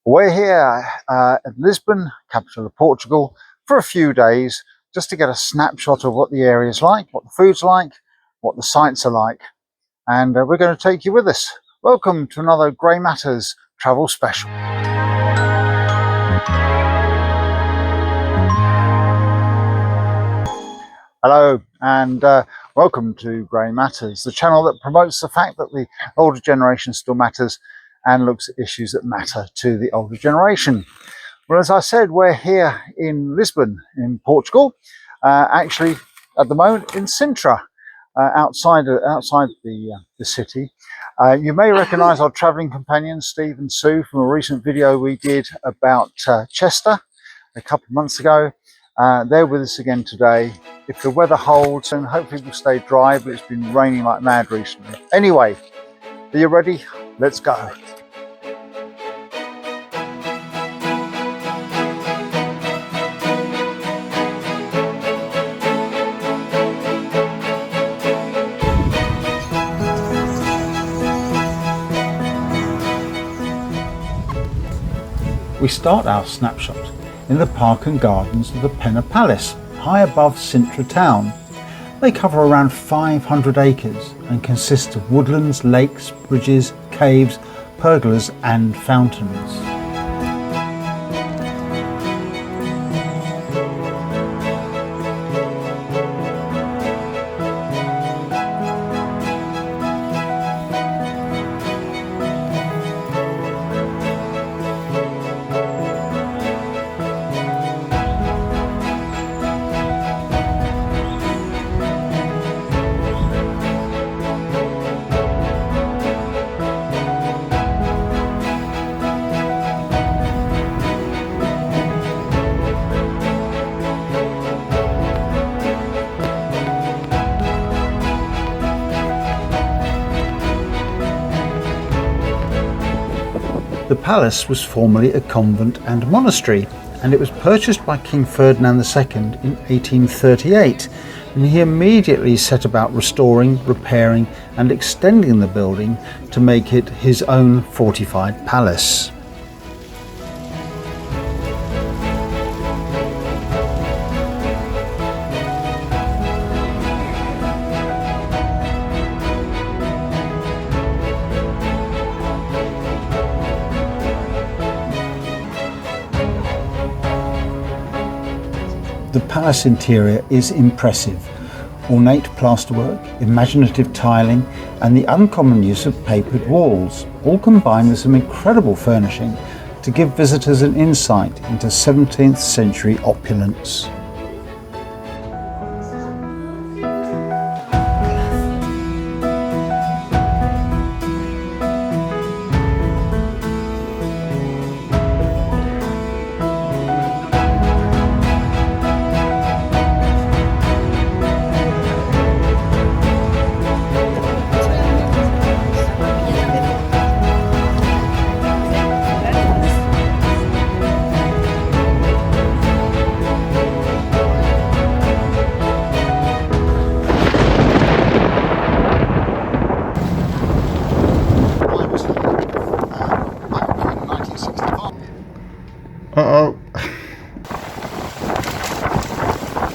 We're here at Lisbon, capital of Portugal, for a few days just to get a snapshot of what the area is like, what the food's like, what the sights are like, and we're going to take you with us. Welcome to another Grey Matters travel special. Hello and welcome to Grey Matters, the channel that promotes the fact that the older generation still matters and looks at issues that matter to the older generation. Well, as I said, we're here in Lisbon in Portugal, actually at the moment in Sintra, outside the city. You may recognise our travelling companions Steve and Sue from a recent video we did about Chester a couple of months ago. They're with us again today. If the weather holds, and hopefully we'll stay dry, but it's been raining like mad recently. Anyway, are you ready? Let's go. We start our snapshot in the park and gardens of the Pena Palace, high above Sintra town. They cover around 500 acres and consist of woodlands, lakes, bridges, caves, pergolas and fountains. The palace was formerly a convent and monastery, and it was purchased by King Ferdinand II in 1838, and he immediately set about restoring, repairing and extending the building to make it his own fortified palace. The palace interior is impressive. Ornate plasterwork, imaginative tiling and the uncommon use of papered walls all combine with some incredible furnishing to give visitors an insight into 17th century opulence.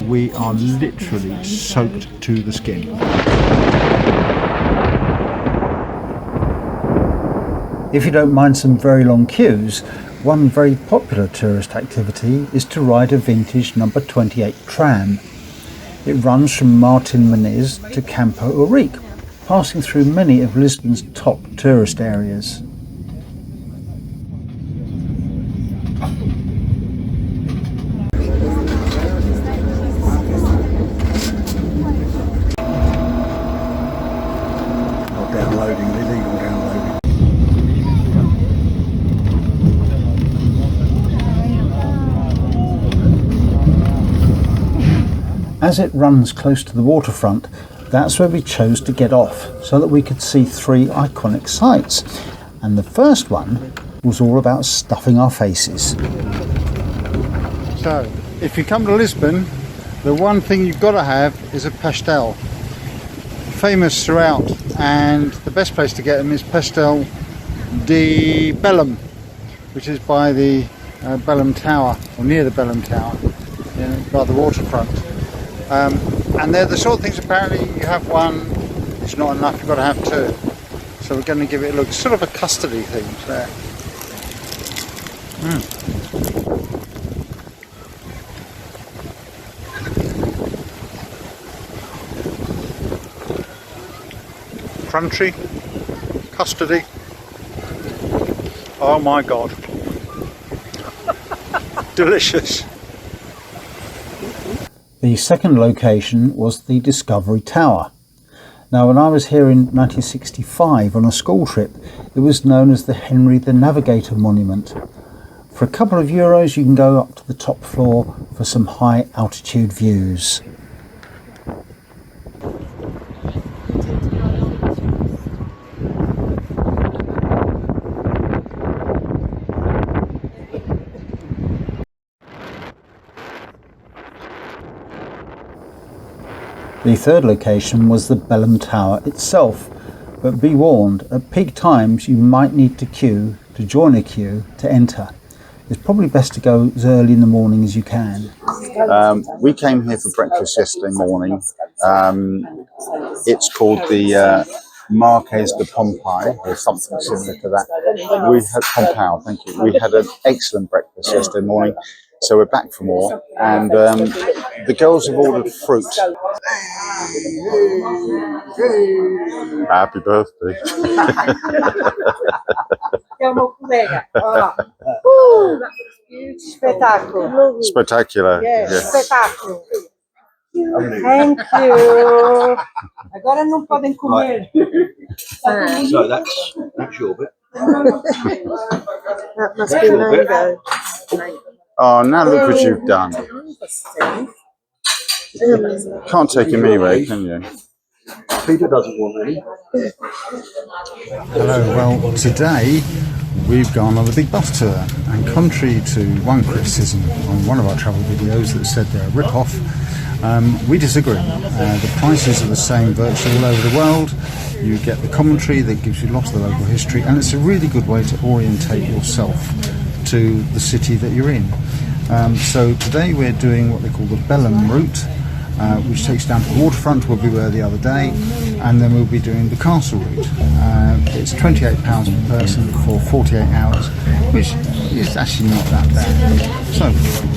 We are literally soaked to the skin. If you don't mind some very long queues, one very popular tourist activity is to ride a vintage number 28 tram. It runs from Martin Moniz to Campo Urique, passing through many of Lisbon's top tourist areas. As it runs close to the waterfront, that's where we chose to get off so that we could see three iconic sites. And the first one was all about stuffing our faces. So, if you come to Lisbon, the one thing you've got to have is a pastel. Famous throughout, and the best place to get them is Pastel de Belém. which is by the Belém Tower, or near the Belém Tower, by the waterfront. And they're the sort of things, apparently you have one, it's not enough, you've got to have two. So we're going to give it a look. It's sort of a custody thing there. Crunchy, custody. Oh my god. Delicious. The second location was the Discovery Tower. Now, when I was here in 1965 on a school trip, it was known as the Henry the Navigator Monument. For a couple of euros you can go up to the top floor for some high altitude views. The third location was the Belém Tower itself, but be warned, at peak times you might need to queue to join a queue to enter. It's probably best to go as early in the morning as you can. We came here for breakfast yesterday morning. It's called the Marquês de Pompeu, or something similar to that. We had Pompeu, thank you. We had an excellent breakfast yesterday morning, so we're back for more. And the girls have ordered fruit. Happy birthday. Spectacular. Yes. Espetáculo. Thank you. Agora não podem comer. So that's your bit. That must be mango. Oh, now look what you've done. Can't take him anywhere, can you? Peter doesn't want any. Hello, well, today we've gone on a big bus tour, and contrary to one criticism on one of our travel videos that said they're a rip-off, we disagree. The prices are the same virtually all over the world. You get the commentary that gives you lots of the local history, and it's a really good way to orientate yourself to the city that you're in. So today we're doing what they call the Belém route, which takes down to the waterfront. Where we were the other day, and then we'll be doing the castle route. It's £28 per person for 48 hours, which is actually not that bad. So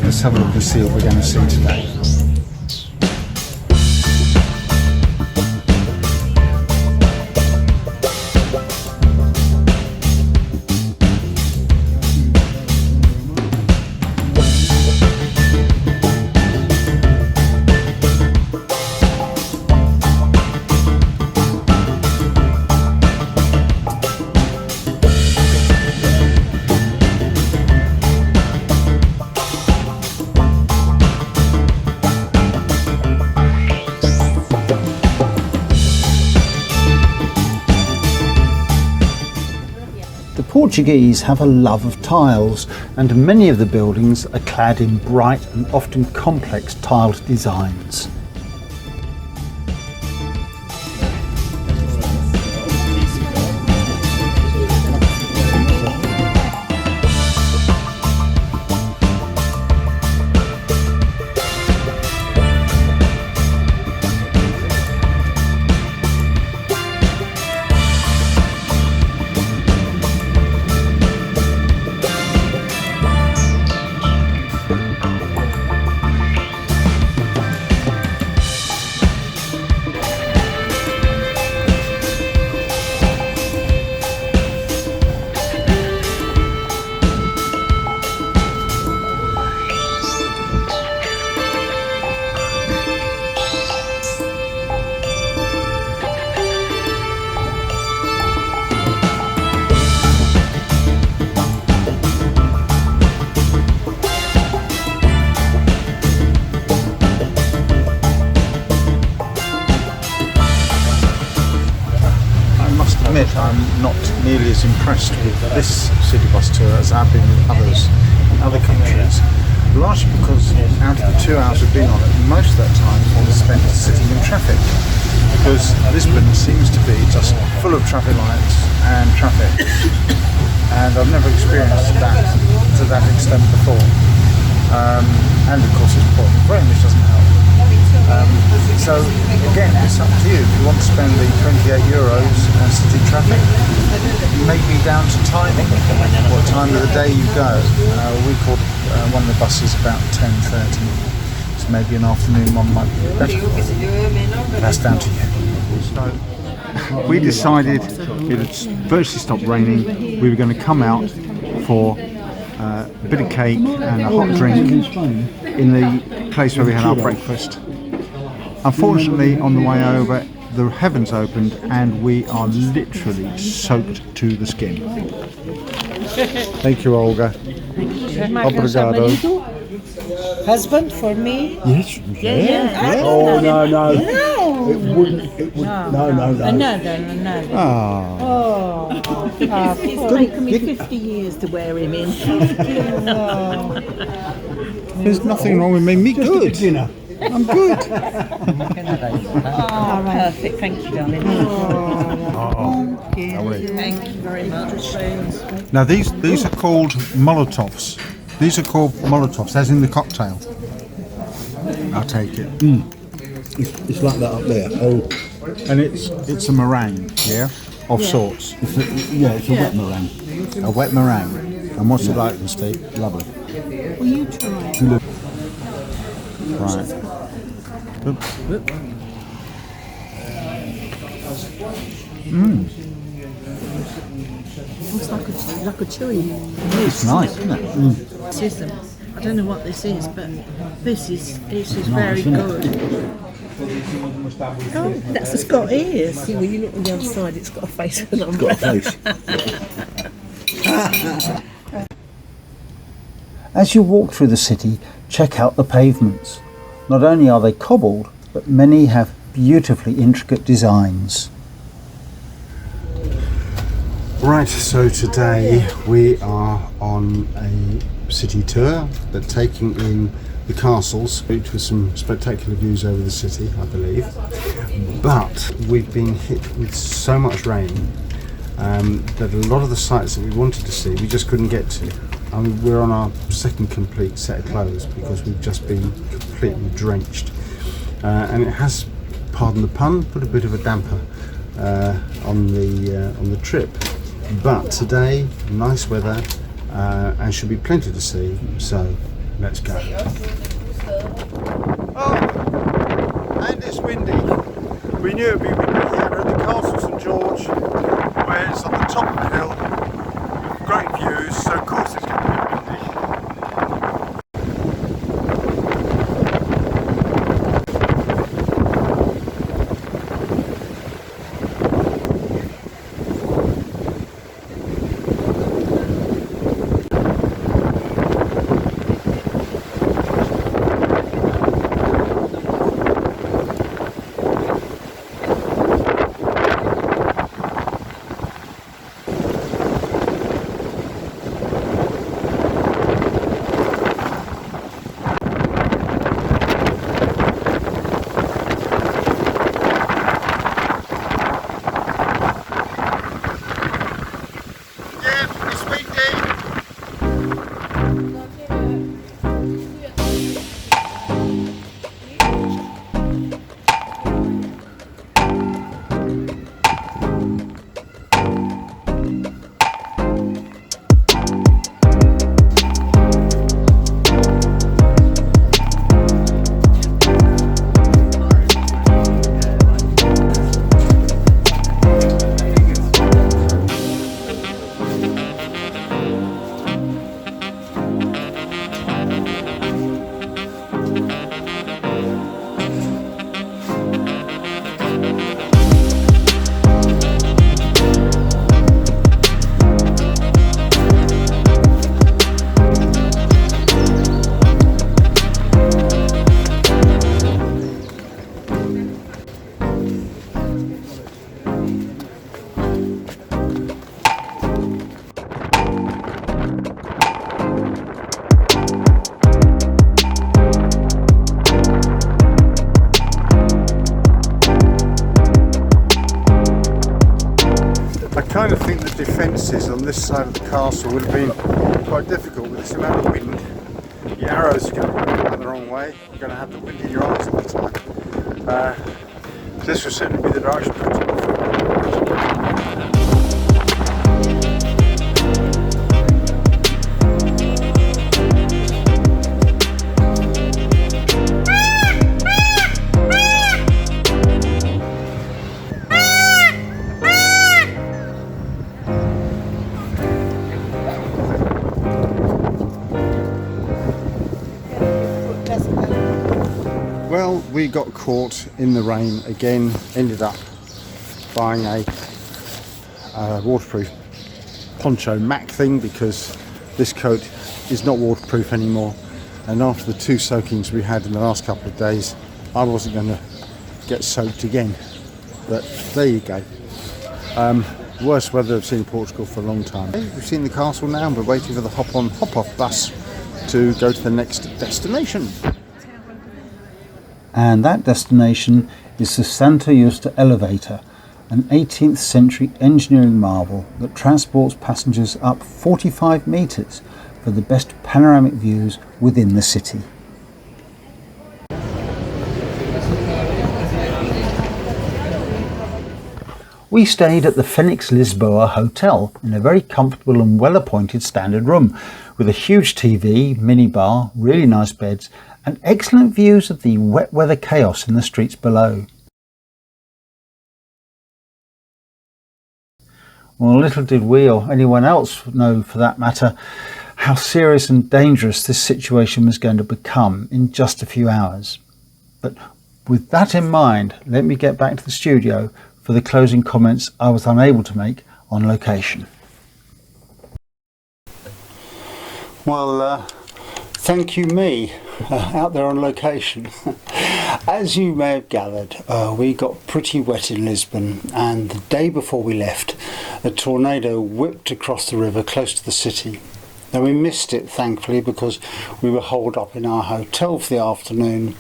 let's have a look and see what we're going to see today. Portuguese have a love of tiles, and many of the buildings are clad in bright and often complex tiled designs. I'm not nearly as impressed with this city bus tour as I've been with others in other countries, largely because out of the 2 hours we've been on it, most of that time was spent sitting in traffic, because Lisbon seems to be just full of traffic lights and traffic, and I've never experienced that extent before. And of course it's pouring rain, which doesn't help. So again, it's up to you. If you want to spend the 28 euros city traffic, maybe down to timing, what time of the day you go. We called one of the buses about 10:30, so maybe an afternoon one might be better. But that's down to you. So we decided it had virtually stopped raining. We were going to come out for a bit of cake and a hot drink in the place where we had our breakfast. Unfortunately, on the way over, the heavens opened and we are literally soaked to the skin. Thank you, Olga. Obrigado. Husband for me? Yes. Yeah. Oh, no. No. It wouldn't. No. Another. Ah. Oh. It's taken me 50 years to wear him in. There's nothing wrong with me. Me good. Dinner. I'm good. Oh, perfect. Thank you, darling. Thank you very much. Now these are called Molotovs. These are called Molotovs, as in the cocktail. I'll take it. It's like that up there. Oh, And it's a meringue, yeah, of sorts. it's a wet meringue. A wet meringue. And what's it like, Steve? Lovely. Will you try? Right. It's like a chewy. It's nice, isn't it? System. I don't know what this is, but this is very good. Oh, that's it's got ears. See, when you look on the other side, it's got a face and an umbrella. As you walk through the city, check out the pavements. Not only are they cobbled, but many have beautifully intricate designs. Right, so today we are on a city tour, but taking in the castles, which with some spectacular views over the city, I believe. But we've been hit with so much rain that a lot of the sites that we wanted to see, we just couldn't get to. I mean, we're on our second complete set of clothes because we've just been completely drenched. And it has, pardon the pun, put a bit of a damper on the trip. But today, nice weather, and should be plenty to see, so let's go. Oh, and it's windy. We knew it'd be windy here. We're at the Castle St George, where it's on the top of the hill, great views, so of course it's going to be windy. passes on this side of the castle would have been quite difficult with this amount of wind. The arrows are going to run the wrong way. You're going to have the wind in your eyes all the time. This will certainly be the direction of photography. Well, we got caught in the rain again, ended up buying a waterproof poncho Mac thing because this coat is not waterproof anymore, and after the 2 soakings we had in the last couple of days I wasn't going to get soaked again, but there you go. Worst weather I've seen in Portugal for a long time. We've seen the castle now and we're waiting for the hop-on hop-off bus to go to the next destination. And that destination is the Santa Justa elevator, an 18th century engineering marvel that transports passengers up 45 metres for the best panoramic views within the city. We stayed at the Fenix Lisboa Hotel in a very comfortable and well-appointed standard room with a huge TV, minibar, really nice beds and excellent views of the wet weather chaos in the streets below. Well, little did we or anyone else know for that matter how serious and dangerous this situation was going to become in just a few hours. But with that in mind, let me get back to the studio for the closing comments I was unable to make on location. Well, thank you me, out there on location. As you may have gathered, we got pretty wet in Lisbon, and the day before we left, a tornado whipped across the river close to the city. Now we missed it thankfully because we were holed up in our hotel for the afternoon.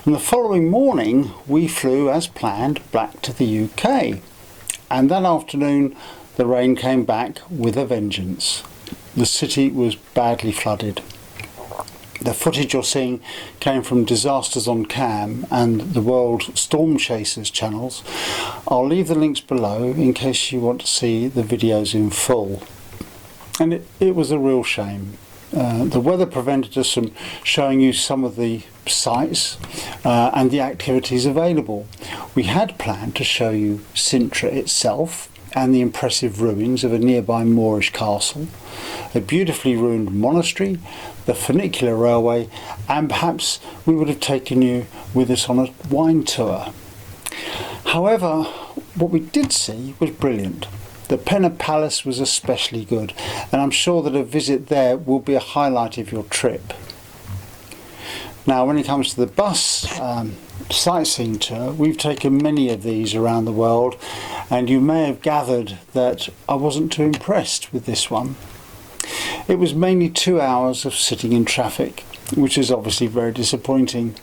And the following morning we flew as planned back to the UK. And that afternoon the rain came back with a vengeance. The city was badly flooded. The footage you're seeing came from Disasters on Cam and the World Storm Chasers channels. I'll leave the links below in case you want to see the videos in full. And it was a real shame. The weather prevented us from showing you some of the sites and the activities available. We had planned to show you Sintra itself and the impressive ruins of a nearby Moorish castle, a beautifully ruined monastery, the funicular railway, and perhaps we would have taken you with us on a wine tour. However, what we did see was brilliant. The Pena Palace was especially good, and I'm sure that a visit there will be a highlight of your trip. Now, when it comes to the bus sightseeing tour, we've taken many of these around the world, and you may have gathered that I wasn't too impressed with this one. It was mainly 2 hours of sitting in traffic, which is obviously very disappointing,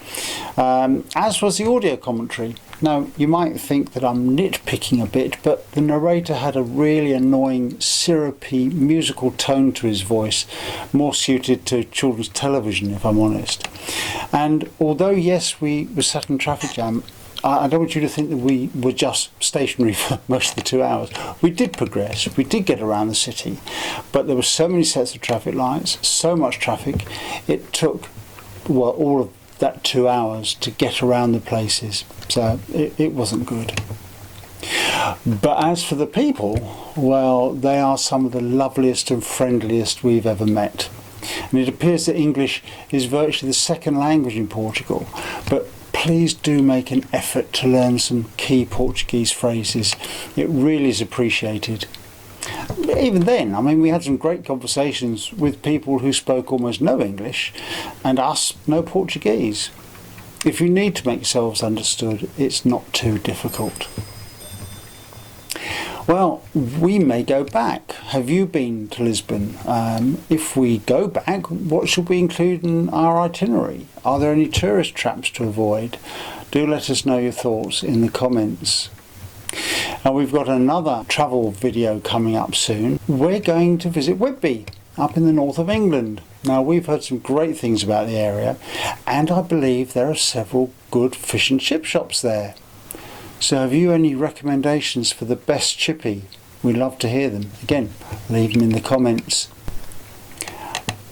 as was the audio commentary. Now, you might think that I'm nitpicking a bit, but the narrator had a really annoying, syrupy, musical tone to his voice, more suited to children's television, if I'm honest. And although, yes, we were sat in traffic jam, I don't want you to think that we were just stationary for most of the 2 hours. We did progress, we did get around the city, but there were so many sets of traffic lights, so much traffic, it took, well, all of that 2 hours to get around the places, so it wasn't good. But as for the people, well, they are some of the loveliest and friendliest we've ever met. And it appears that English is virtually the second language in Portugal, but please do make an effort to learn some key Portuguese phrases. It really is appreciated. Even then, I mean, we had some great conversations with people who spoke almost no English and us no Portuguese. If you need to make yourselves understood, it's not too difficult. Well, we may go back. Have you been to Lisbon? If we go back, what should we include in our itinerary? Are there any tourist traps to avoid? Do let us know your thoughts in the comments. And we've got another travel video coming up soon. We're going to visit Whitby up in the north of England. Now, we've heard some great things about the area, and I believe there are several good fish and chip shops there. So have you any recommendations for the best chippy? We'd love to hear them. Again, leave them in the comments.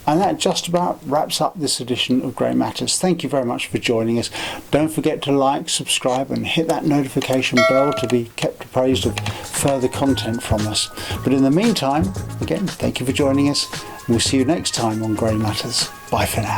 And that just about wraps up this edition of Grey Matters. Thank you very much for joining us. Don't forget to like, subscribe and hit that notification bell to be kept appraised of further content from us. But in the meantime, again, thank you for joining us. We'll see you next time on Grey Matters. Bye for now.